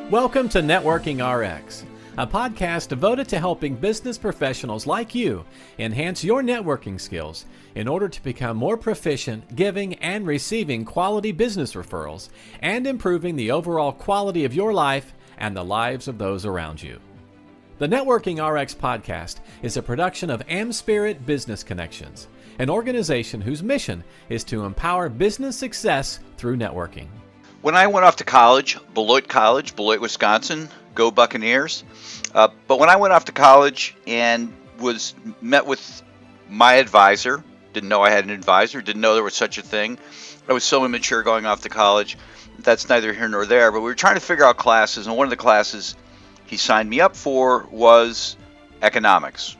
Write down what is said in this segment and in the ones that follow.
Welcome to Networking RX, a podcast devoted to helping business professionals like you enhance your networking skills in order to become more proficient giving and receiving quality business referrals and improving the overall quality of your life and the lives of those around you. The Networking RX podcast is a production of AmSpirit Business Connections, an organization whose mission is to empower business success through networking. When I went off to college, Beloit, Wisconsin, go Buccaneers. But when I went off to college and was met with my advisor, didn't know I had an advisor, didn't know there was such a thing. I was so immature going off to college. That's neither here nor there. But we were trying to figure out classes, and one of the classes he signed me up for was economics.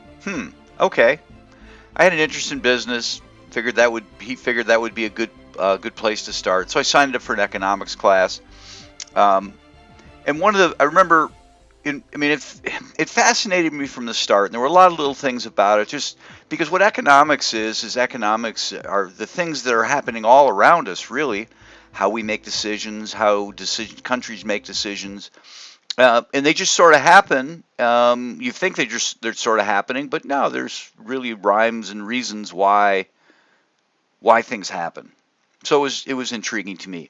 Okay. I had an interest in business. He figured that would be a good place to start. So I signed up for an economics class. And I remember, it fascinated me from the start. And there were a lot of little things about it, just because what economics is economics are the things that are happening all around us, really. How we make decisions, how countries make decisions. And they just sort of happen. You think they're sort of happening, but no, there's really rhymes and reasons why things happen. So it was intriguing to me.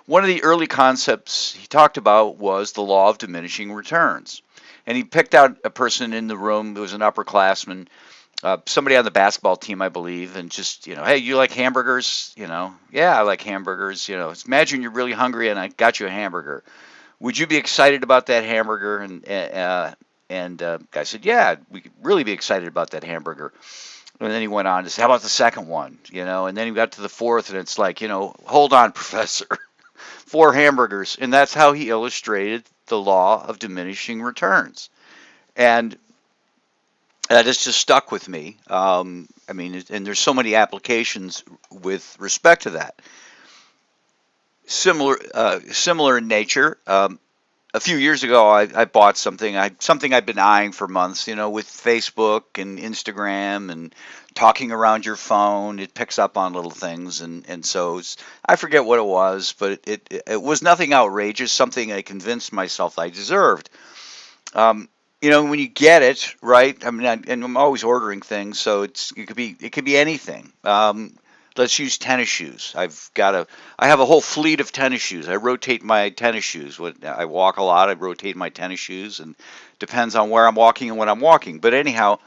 One of the early concepts he talked about was the law of diminishing returns. And he picked out a person in the room who was an upperclassman, somebody on the basketball team, I believe, and just, hey, you like hamburgers? Yeah, I like hamburgers. Imagine you're really hungry and I got you a hamburger. Would you be excited about that hamburger? And guy said, yeah, we could really be excited about that hamburger. And then he went on to say, how about the second one? And then he got to the fourth, and it's like, hold on, professor, 4 hamburgers. And that's how he illustrated the law of diminishing returns. And that has just stuck with me. And there's so many applications with respect to that. Similar in nature. A few years ago, I bought something I've been eyeing for months, with Facebook and Instagram and talking around your phone. It picks up on little things. And so I forget what it was, but it was nothing outrageous, something I convinced myself I deserved. When you get it, right? And I'm always ordering things, so it could be anything. Let's use tennis shoes. I have a whole fleet of tennis shoes. I rotate my tennis shoes. When I walk a lot, I rotate my tennis shoes, and depends on where I'm walking and when I'm walking. But anyhow,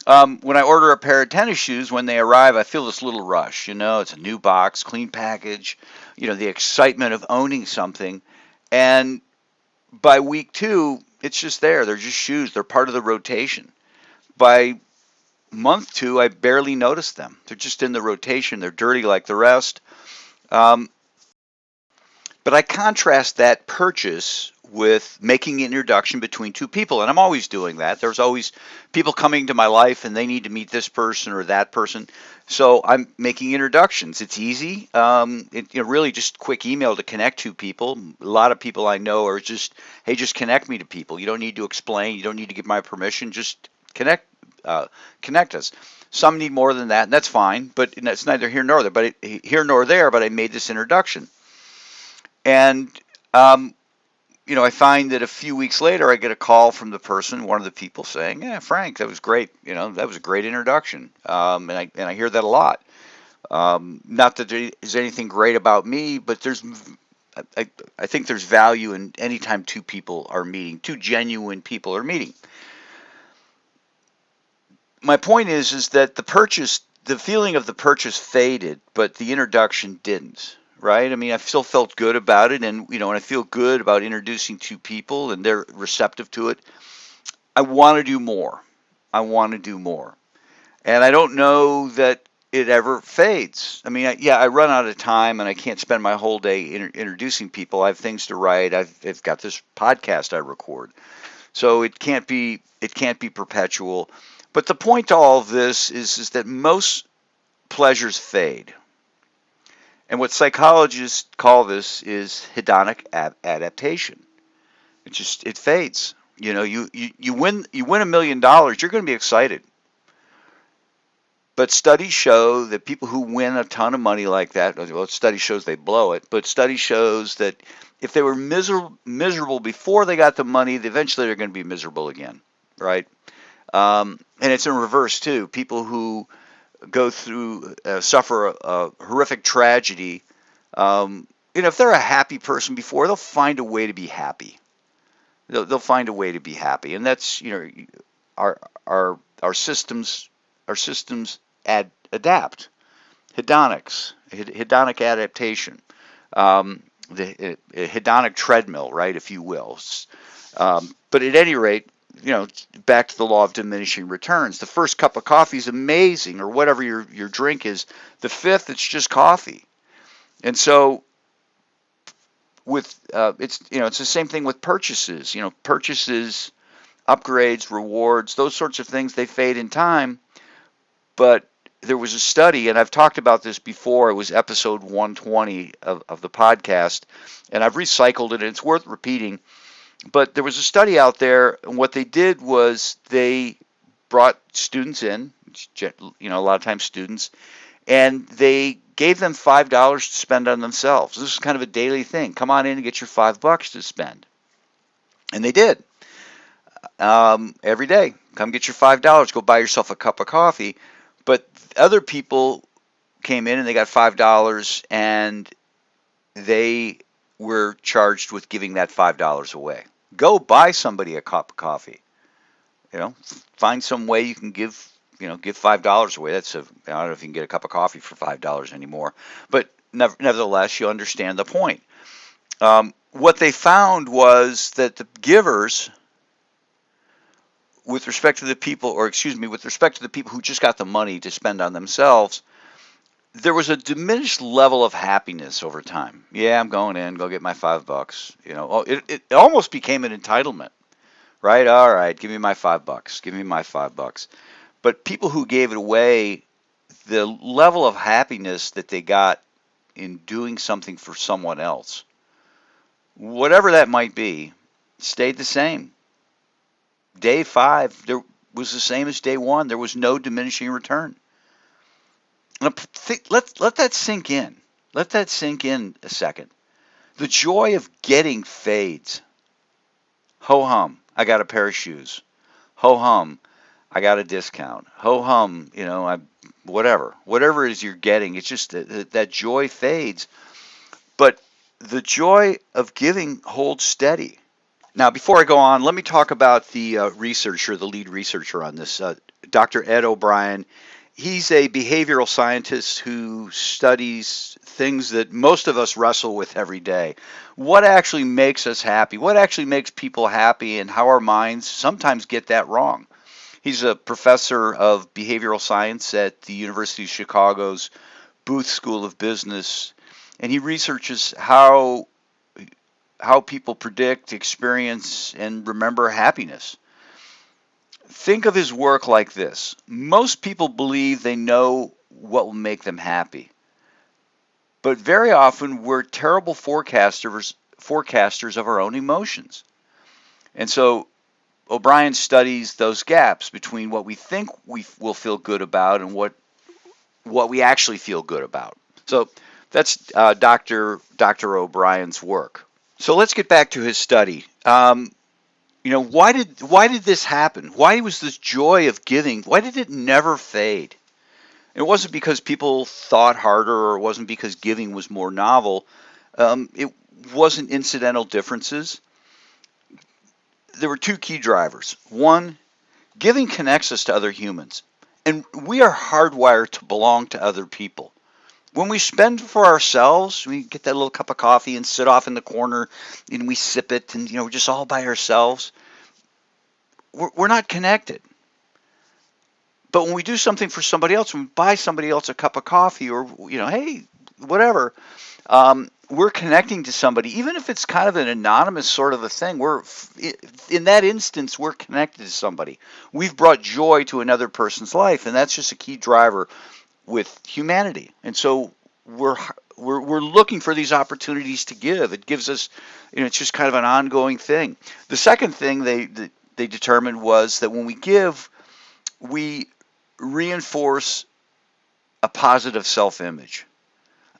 when I order a pair of tennis shoes, when they arrive, I feel this little rush. It's a new box, clean package, the excitement of owning something. And by week 2, it's just there. They're just shoes. They're part of the rotation. By month 2, I barely notice them. They're just in the rotation. They're dirty like the rest. But I contrast that purchase with making an introduction between 2 people, and I'm always doing that. There's always people coming to my life, and they need to meet this person or that person. So I'm making introductions. It's easy. Really just quick email to connect 2 people. A lot of people I know are just, hey, just connect me to people. You don't need to explain. You don't need to give my permission. Just connect us. Some need more than that, and that's fine, but it's neither here nor there. But I made this introduction, and I find that a few weeks later I get a call from the person, one of the people, saying, "Yeah, Frank, that was great. That was a great introduction." And I hear that a lot. Not that there is anything great about me, but I think there's value in any time 2 people are meeting, 2 genuine people are meeting. My point is that the feeling of the purchase faded, but the introduction didn't, right? I still felt good about it, and and I feel good about introducing 2 people, and they're receptive to it. I want to do more. And I don't know that it ever fades. I run out of time, and I can't spend my whole day introducing people. I have things to write. I've got this podcast I record, so it can't be perpetual. But the point to all of this is that most pleasures fade. And what psychologists call this is hedonic adaptation. It fades. You win $1 million, you're going to be excited. But studies show that people who win a ton of money like that, well, study shows they blow it, but study shows that if they were miserable before they got the money, eventually they're going to be miserable again, right? And it's in reverse too. People who go through, suffer a horrific tragedy, if they're a happy person before, they'll find a way to be happy. They'll find a way to be happy, and that's our our systems adapt. Hedonic adaptation, the hedonic treadmill, right, if you will. But at any rate, back to the law of diminishing returns. The first cup of coffee is amazing, or whatever your drink is. The fifth, it's just coffee. And so it's the same thing with purchases. Purchases, upgrades, rewards, those sorts of things, they fade in time. But there was a study, and I've talked about this before. It was episode 120 of the podcast, and I've recycled it, and it's worth repeating. But there was a study out there, and what they did was they brought students in, a lot of times students, and they gave them $5 to spend on themselves. This is kind of a daily thing. Come on in and get your $5 to spend. And they did. Every day, come get your $5, go buy yourself a cup of coffee. But other people came in and they got $5, and they were charged with giving that $5 away. Go buy somebody a cup of coffee. Find some way you can give $5 away. I don't know if you can get a cup of coffee for $5 anymore, but nevertheless, you understand the point. What they found was that the givers, with respect to the people who just got the money to spend on themselves, there was a diminished level of happiness over time. Yeah, I'm going in, go get my $5. It almost became an entitlement, right? All right, give me my $5. Give me my $5. But people who gave it away, the level of happiness that they got in doing something for someone else, whatever that might be, stayed the same. Day 5 there was the same as day 1. There was no diminishing return. Let that sink in. Let that sink in a second. The joy of getting fades. Ho hum, I got a pair of shoes. Ho hum, I got a discount. Ho hum, whatever it is you're getting, it's just that joy fades. But the joy of giving holds steady. Now, before I go on, let me talk about the lead researcher on this, Dr. Ed O'Brien. He's a behavioral scientist who studies things that most of us wrestle with every day. What actually makes us happy? What actually makes people happy, and how our minds sometimes get that wrong. He's a professor of behavioral science at the University of Chicago's Booth School of Business, and he researches how people predict, experience, and remember happiness. Think of his work like this. Most people believe they know what will make them happy. But very often we're terrible forecasters of our own emotions. And so O'Brien studies those gaps between what we think we will feel good about and what we actually feel good about. So that's Dr. O'Brien's work. So let's get back to his study. Why did this happen? Why was this joy of giving? Why did it never fade? It wasn't because people thought harder, or it wasn't because giving was more novel. It wasn't incidental differences. There were 2 key drivers. One, giving connects us to other humans, and we are hardwired to belong to other people. When we spend for ourselves, we get that little cup of coffee and sit off in the corner and we sip it, and we're just all by ourselves. We're not connected. But when we do something for somebody else, when we buy somebody else a cup of coffee, or hey, whatever, we're connecting to somebody, even if it's kind of an anonymous sort of a thing. In that instance, we're connected to somebody. We've brought joy to another person's life, and that's just a key driver with humanity. And so we're looking for these opportunities to give. It gives us, it's just kind of an ongoing thing. The second thing they determined was that when we give, we reinforce a positive self-image.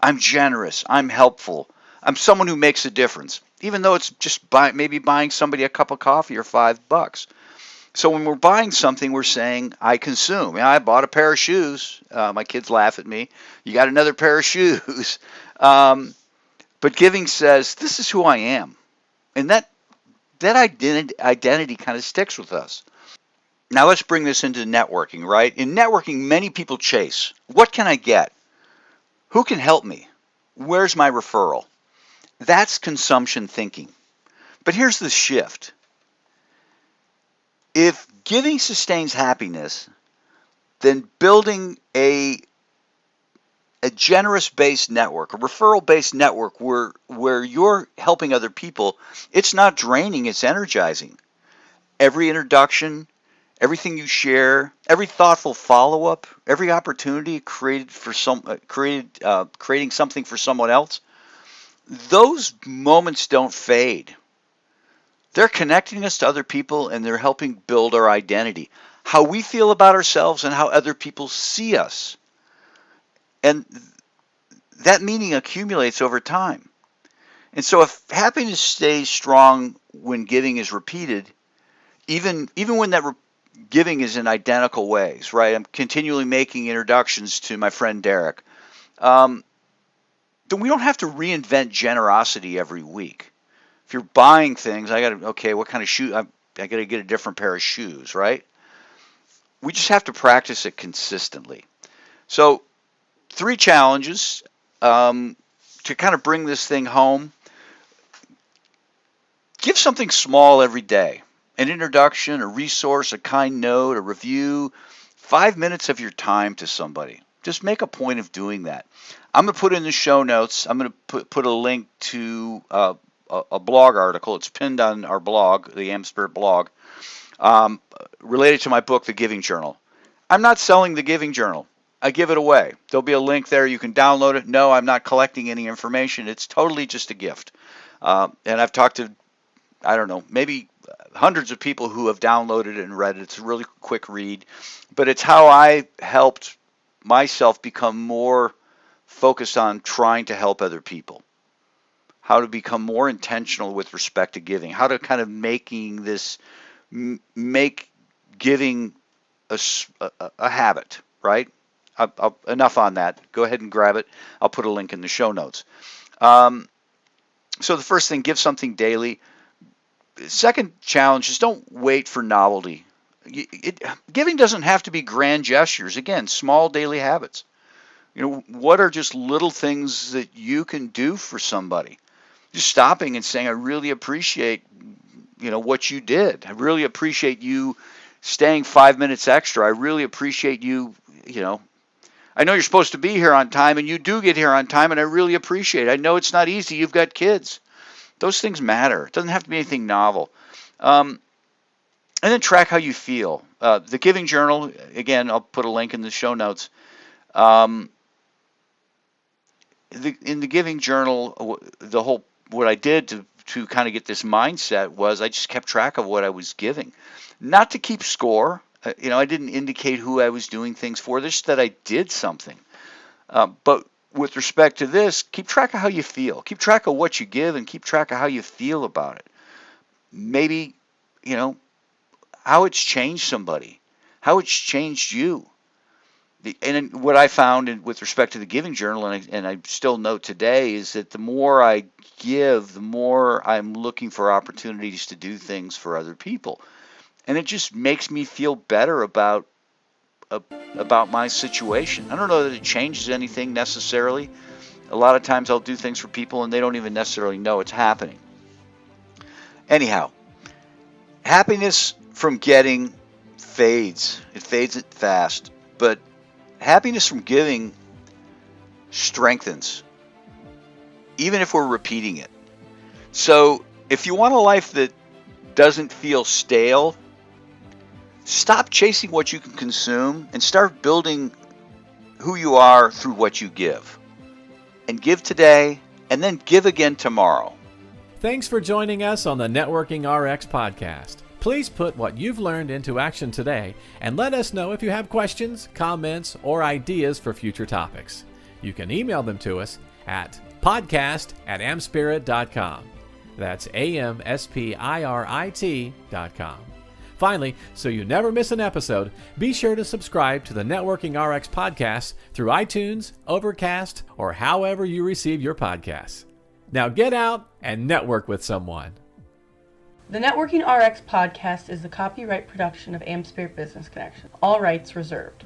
I'm generous. I'm helpful. I'm someone who makes a difference, even though it's just maybe buying somebody a cup of coffee or $5. So when we're buying something, we're saying, I consume. I bought a pair of shoes. My kids laugh at me. You got another pair of shoes. But giving says, this is who I am. And that identity kind of sticks with us. Now let's bring this into networking, right? In networking, many people chase. What can I get? Who can help me? Where's my referral? That's consumption thinking. But here's the shift. If giving sustains happiness, then building a generous-based network, a referral-based network where you're helping other people, it's not draining, it's energizing. Every introduction, everything you share, every thoughtful follow-up, every opportunity creating something for someone else, those moments don't fade. They're connecting us to other people, and they're helping build our identity, how we feel about ourselves and how other people see us. And that meaning accumulates over time. And so if happiness stays strong when giving is repeated, even when that giving is in identical ways, right? I'm continually making introductions to my friend Derek. Then we don't have to reinvent generosity every week. If you're buying things, what kind of shoe? I got to get a different pair of shoes, right? We just have to practice it consistently. So 3 challenges to kind of bring this thing home. Give something small every day. An introduction, a resource, a kind note, a review, 5 minutes of your time to somebody. Just make a point of doing that. I'm going to put in the show notes, I'm going to put a link to a blog article. It's pinned on our blog, the AmSpirit blog, related to my book, The Giving Journal. I'm not selling the Giving Journal. I give it away. There'll be a link there. You can download it. No, I'm not collecting any information. It's totally just a gift. And I've talked to, maybe hundreds of people who have downloaded it and read it. It's a really quick read. But it's how I helped myself become more focused on trying to help other people. How to become more intentional with respect to giving. How to kind of make giving a habit, right? Enough on that. Go ahead and grab it. I'll put a link in the show notes. So the first thing, give something daily. Second challenge is don't wait for novelty. Giving doesn't have to be grand gestures. Again, small daily habits. What are just little things that you can do for somebody? Just stopping and saying, I really appreciate, what you did. I really appreciate you staying 5 minutes extra. I really appreciate you, I know you're supposed to be here on time, and you do get here on time, and I really appreciate it. I know it's not easy. You've got kids. Those things matter. It doesn't have to be anything novel. And then track how you feel. The Giving Journal, again, I'll put a link in the show notes. In the Giving Journal, what I did to kind of get this mindset was I just kept track of what I was giving. Not to keep score. I didn't indicate who I was doing things for, just that I did something. But with respect to this, keep track of how you feel. Keep track of what you give and keep track of how you feel about it. Maybe, how it's changed somebody, how it's changed you. And what I found with respect to the Giving Journal, and I still note today, is that the more I give, the more I'm looking for opportunities to do things for other people. And it just makes me feel better about my situation. I don't know that it changes anything necessarily. A lot of times I'll do things for people and they don't even necessarily know it's happening. Anyhow, happiness from getting fades. It fades it fast. But happiness from giving strengthens, even if we're repeating it. So if you want a life that doesn't feel stale, stop chasing what you can consume and start building who you are through what you give. And give today, and then give again tomorrow. Thanks for joining us on the Networking RX podcast. Please put what you've learned into action today and let us know if you have questions, comments, or ideas for future topics. You can email them to us at podcast@amspirit.com. That's AmSpirit.com. Finally, so you never miss an episode, be sure to subscribe to the Networking RX podcast through iTunes, Overcast, or however you receive your podcasts. Now get out and network with someone. The Networking RX podcast is the copyright production of AmSpirit Business Connections. All rights reserved.